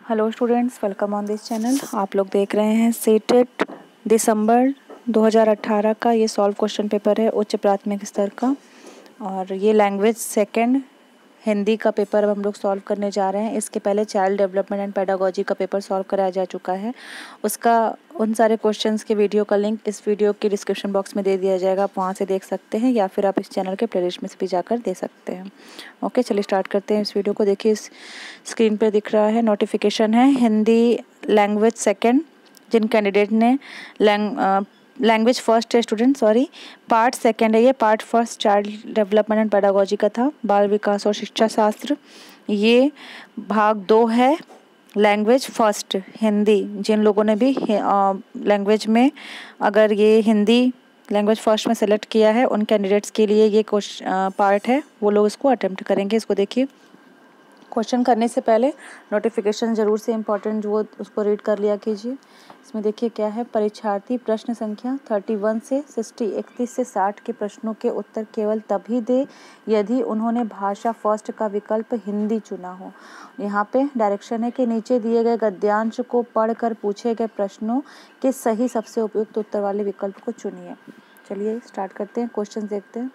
Hello students, welcome on this channel. आप लोग देख रहे हैं सीटेट दिसंबर 2018 का ये सॉल्व क्वेश्चन पेपर है उच्च प्राथमिक स्तर का। और ये लैंग्वेज सेकंड हिंदी का पेपर अब हम लोग सॉल्व करने जा रहे हैं। इसके पहले चाइल्ड डेवलपमेंट एंड पेडागोजी का पेपर सॉल्व कराया जा चुका है। उसका उन सारे क्वेश्चंस के वीडियो का लिंक इस वीडियो के डिस्क्रिप्शन बॉक्स में दे दिया जाएगा, आप वहाँ से देख सकते हैं या फिर आप इस चैनल के प्लेलिस्ट में से भी जाकर दे सकते हैं। ओके, चलिए स्टार्ट करते हैं इस वीडियो को। देखिए इस स्क्रीन पे दिख रहा है नोटिफिकेशन है हिंदी लैंग्वेज सेकेंड। जिन कैंडिडेट ने लैंग्वेज फर्स्ट है स्टूडेंट, सॉरी पार्ट सेकेंड है, ये part first child development and pedagogy का था, बाल विकास और शिक्षा शास्त्र। ये भाग 2 है लैंग्वेज फर्स्ट हिंदी। जिन लोगों ने भी लैंग्वेज में अगर ये हिंदी लैंग्वेज फर्स्ट में सेलेक्ट किया है उन कैंडिडेट्स के लिए ये पार्ट है, वो लोग इसको अटेम्प्ट करेंगे। इसको देखिए, क्वेश्चन करने से पहले नोटिफिकेशन ज़रूर से इम्पॉर्टेंट वो उसको रीड कर लिया कीजिए। इसमें देखिए क्या है, परीक्षार्थी प्रश्न संख्या 31 से 31 से 60 के प्रश्नों के उत्तर केवल तभी दे यदि उन्होंने भाषा फर्स्ट का विकल्प हिंदी चुना हो। यहाँ पे डायरेक्शन है कि नीचे दिए गए गद्यांश को पढ़कर पूछे गए प्रश्नों के सही सबसे उपयुक्त उत्तर वाले विकल्प को चुनिए। चलिए स्टार्ट करते हैं, क्वेश्चन देखते हैं।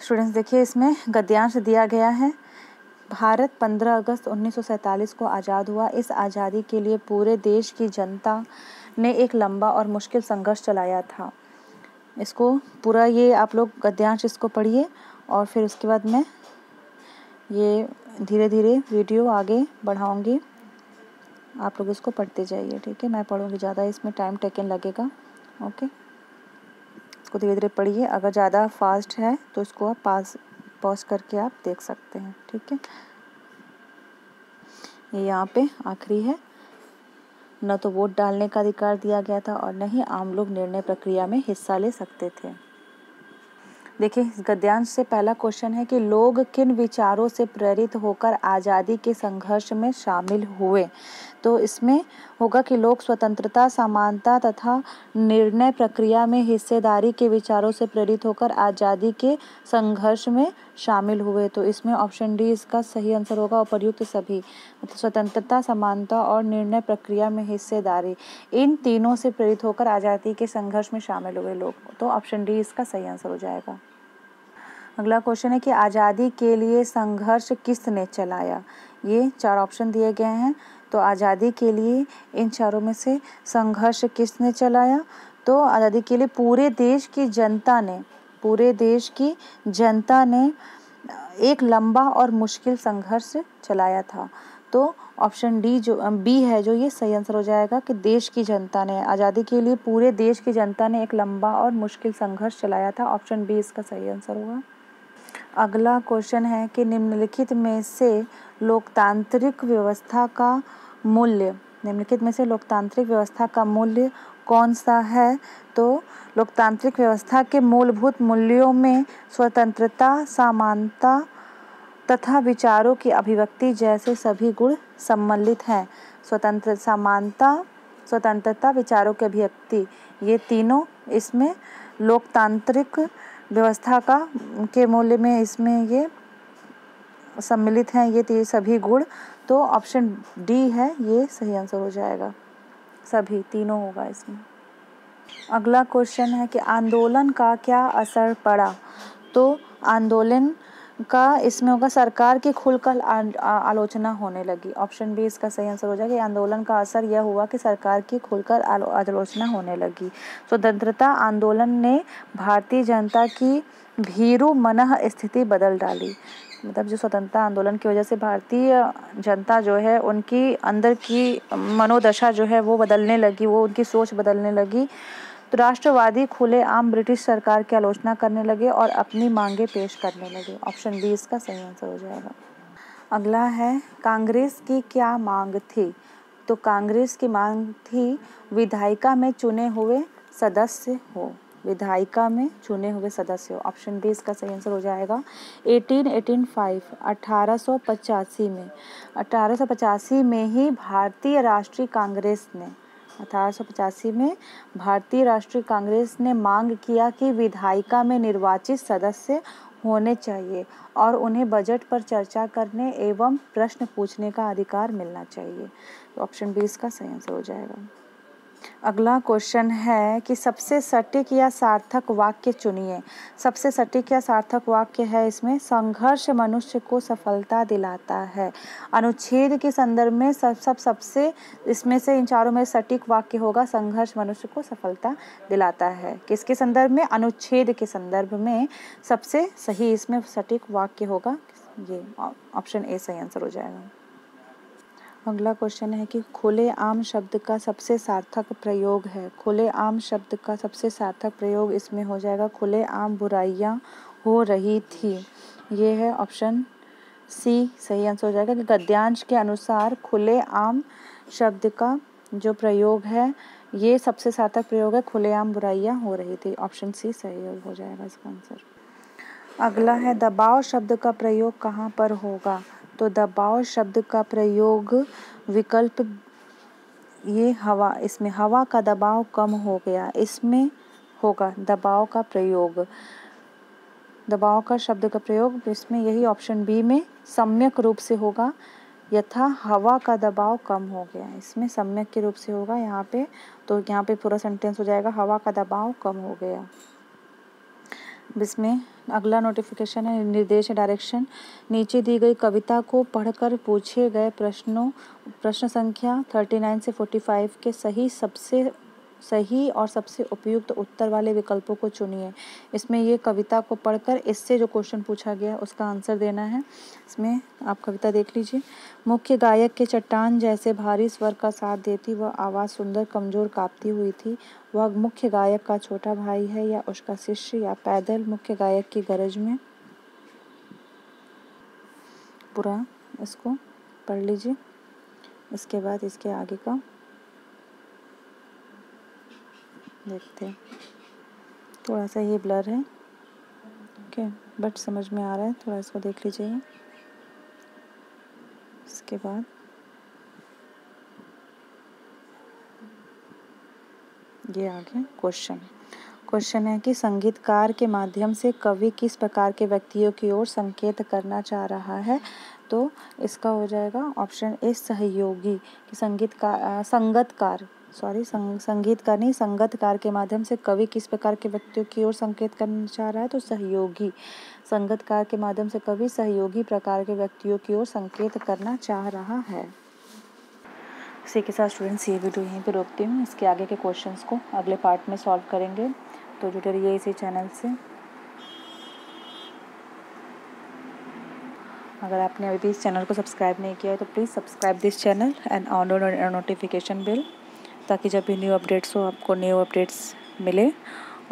स्टूडेंट्स देखिए, इसमें गद्यांश दिया गया है, भारत 15 अगस्त 1947 को आज़ाद हुआ। इस आज़ादी के लिए पूरे देश की जनता ने एक लंबा और मुश्किल संघर्ष चलाया था। इसको पूरा ये आप लोग गद्यांश इसको पढ़िए और फिर उसके बाद मैं ये धीरे धीरे वीडियो आगे बढ़ाऊंगी, आप लोग इसको पढ़ते जाइए। ठीक है, मैं पढ़ूंगी ज़्यादा, इसमें टाइम टेकन लगेगा। ओके, इसको धीरे धीरे पढ़िए। अगर ज़्यादा फास्ट है तो इसको आप पॉज करके आप देख सकते हैं। ठीक है, ये यहाँ पे आखिरी है। न तो वोट डालने का अधिकार दिया गया था और न ही आम लोग निर्णय प्रक्रिया में हिस्सा ले सकते थे। देखिए इस गद्यांश से पहला क्वेश्चन है कि लोग किन विचारों से प्रेरित होकर आज़ादी के संघर्ष में शामिल हुए। तो इसमें होगा कि लोग स्वतंत्रता, समानता तथा निर्णय प्रक्रिया में हिस्सेदारी के विचारों से प्रेरित होकर आज़ादी के संघर्ष में शामिल हुए। तो इसमें ऑप्शन डी इसका सही आंसर होगा, उपर्युक्त सभी। मतलब स्वतंत्रता, समानता और निर्णय प्रक्रिया में हिस्सेदारी, इन तीनों से प्रेरित होकर आज़ादी के संघर्ष में शामिल हुए लोग। तो ऑप्शन डी इसका सही आंसर हो जाएगा। अगला क्वेश्चन है कि आज़ादी के लिए संघर्ष किसने चलाया। ये 4 ऑप्शन दिए गए हैं, तो आज़ादी के लिए इन चारों में से संघर्ष किसने चलाया। तो आज़ादी के लिए पूरे देश की जनता ने एक लंबा और मुश्किल संघर्ष चलाया था। तो ऑप्शन डी जो बी है जो ये सही आंसर हो जाएगा कि देश की जनता ने, आज़ादी के लिए पूरे देश की जनता ने एक लंबा और मुश्किल संघर्ष चलाया था। ऑप्शन बी इसका सही आंसर होगा। अगला क्वेश्चन है कि निम्नलिखित में से लोकतांत्रिक व्यवस्था का मूल्य कौन सा है। तो लोकतांत्रिक व्यवस्था के मूलभूत मूल्यों में स्वतंत्रता, समानता तथा विचारों की अभिव्यक्ति जैसे सभी गुण सम्मिलित हैं। स्वतंत्रता, विचारों की अभिव्यक्ति, ये तीनों इसमें लोकतांत्रिक व्यवस्था के मूल्य में इसमें ये सम्मिलित हैं, ये सभी गुण। तो ऑप्शन डी है ये सही आंसर हो जाएगा, सभी तीनों होगा इसमें। अगला क्वेश्चन है कि आंदोलन का क्या असर पड़ा। तो आंदोलन का इसमें होगा सरकार की खुलकर आलोचना होने लगी। ऑप्शन बी इसका सही आंसर हो जाएगा। आंदोलन का असर यह हुआ कि सरकार की खुलकर आलोचना होने लगी। स्वतंत्रता आंदोलन ने भारतीय जनता की भीरू मनः स्थिति बदल डाली। मतलब जो स्वतंत्रता आंदोलन की वजह से भारतीय जनता जो है उनकी अंदर की मनोदशा जो है वो बदलने लगी, वो उनकी सोच बदलने लगी। तो राष्ट्रवादी खुलेआम ब्रिटिश सरकार की आलोचना करने लगे और अपनी मांगे पेश करने लगे। ऑप्शन बी इसका सही आंसर हो जाएगा। अगला है कांग्रेस की क्या मांग थी। तो कांग्रेस की मांग थी विधायिका में चुने हुए सदस्य हो। ऑप्शन बी इसका सही आंसर हो जाएगा। 1885 में ही भारतीय राष्ट्रीय कांग्रेस ने मांग किया कि विधायिका में निर्वाचित सदस्य होने चाहिए और उन्हें बजट पर चर्चा करने एवं प्रश्न पूछने का अधिकार मिलना चाहिए। तो ऑप्शन बी इसका सही आंसर हो जाएगा। अगला क्वेश्चन है कि सबसे सटीक या सार्थक वाक्य चुनिए। सबसे सटीक या सार्थक वाक्य है इसमें, संघर्ष मनुष्य को सफलता दिलाता है। अनुच्छेद के संदर्भ में सबसे इसमें से इन चारों में सटीक वाक्य होगा संघर्ष मनुष्य को सफलता दिलाता है। किसके संदर्भ में? अनुच्छेद के संदर्भ में सबसे सही इसमें सटीक वाक्य होगा ये, ऑप्शन ए सही आंसर हो जाएगा। अगला क्वेश्चन है कि खुलेआम शब्द का सबसे सार्थक प्रयोग है। खुलेआम शब्द का सबसे सार्थक प्रयोग इसमें हो जाएगा, खुलेआम बुराइयां हो रही थी। ये है ऑप्शन सी सही आंसर हो जाएगा कि गद्यांश के अनुसार खुलेआम शब्द का जो प्रयोग है ये सबसे सार्थक प्रयोग है, खुलेआम बुराइयां हो रही थी। ऑप्शन सी सही हो जाएगा इसका आंसर। अगला है दबाव शब्द का प्रयोग कहाँ पर होगा? तो दबाव शब्द का प्रयोग विकल्प ये हवा, इसमें हवा का दबाव कम हो गया, इसमें होगा दबाव का प्रयोग। दबाव का शब्द का प्रयोग इसमें यही ऑप्शन बी में सम्यक रूप से होगा, यथा हवा का दबाव कम हो गया, इसमें सम्यक के रूप से होगा यहाँ पे। तो यहाँ पे पूरा सेंटेंस हो जाएगा हवा का दबाव कम हो गया। इसमें अगला नोटिफिकेशन है निर्देश डायरेक्शन। नीचे दी गई कविता को पढ़कर पूछे गए प्रश्न संख्या 39 से 45 के सही और सबसे उपयुक्त उत्तर वाले विकल्पों को चुनिए। इसमें ये कविता को पढ़कर इससे जो क्वेश्चन पूछा गया उसका आंसर देना है। इसमें आप कविता देख लीजिए। मुख्य गायक के चट्टान जैसे भारी स्वर का साथ देती वह आवाज़ सुंदर कमजोर कांपती हुई थी। वह मुख्य गायक का छोटा भाई है या उसका शिष्य या पैदल मुख्य गायक की गरज में। पूरा इसको पढ़ लीजिए, इसके बाद इसके आगे का देखते हैं। थोड़ा सा ये ब्लर है, ओके, बट समझ में आ रहा है, थोड़ा इसको देख लीजिएगा। इसके बाद ये आगे क्वेश्चन है कि संगीतकार के माध्यम से कवि किस प्रकार के व्यक्तियों की ओर संकेत करना चाह रहा है? तो इसका हो जाएगा ऑप्शन ए सहयोगी, कि संगीतकार के माध्यम से कवि किस प्रकार के व्यक्तियों की ओर संकेत करना चाह रहा है? तो सहयोगी। संगीतकार के माध्यम से कवि सहयोगी प्रकार के व्यक्तियों की ओर संकेत करना चाह रहा है। इसी के साथ स्टूडेंट्स ये वीडियो यहीं पे रोकती हूँ। इसके आगे के क्वेश्चंस को अगले पार्ट में सॉल्व करेंगे, तो जुड़े रहिए इसी चैनल से। अगर आपने अभी भी इस चैनल को सब्सक्राइब नहीं किया है तो please subscribe this channel and on notification bell, ताकि जब भी न्यू अपडेट्स हो आपको न्यू अपडेट्स मिले।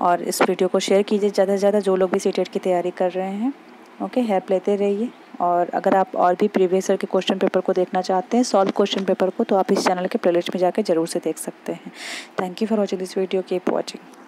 और इस वीडियो को शेयर कीजिए ज़्यादा से ज़्यादा जो लोग भी सीटेट की तैयारी कर रहे हैं। ओके, हेल्प लेते रहिए। और अगर आप और भी प्रीवियस ईयर के क्वेश्चन पेपर को देखना चाहते हैं, सॉल्व क्वेश्चन पेपर को, तो आप इस चैनल के प्लेलिस्ट में जाकर जरूर से देख सकते हैं। Thank you for watching this video, keep watching.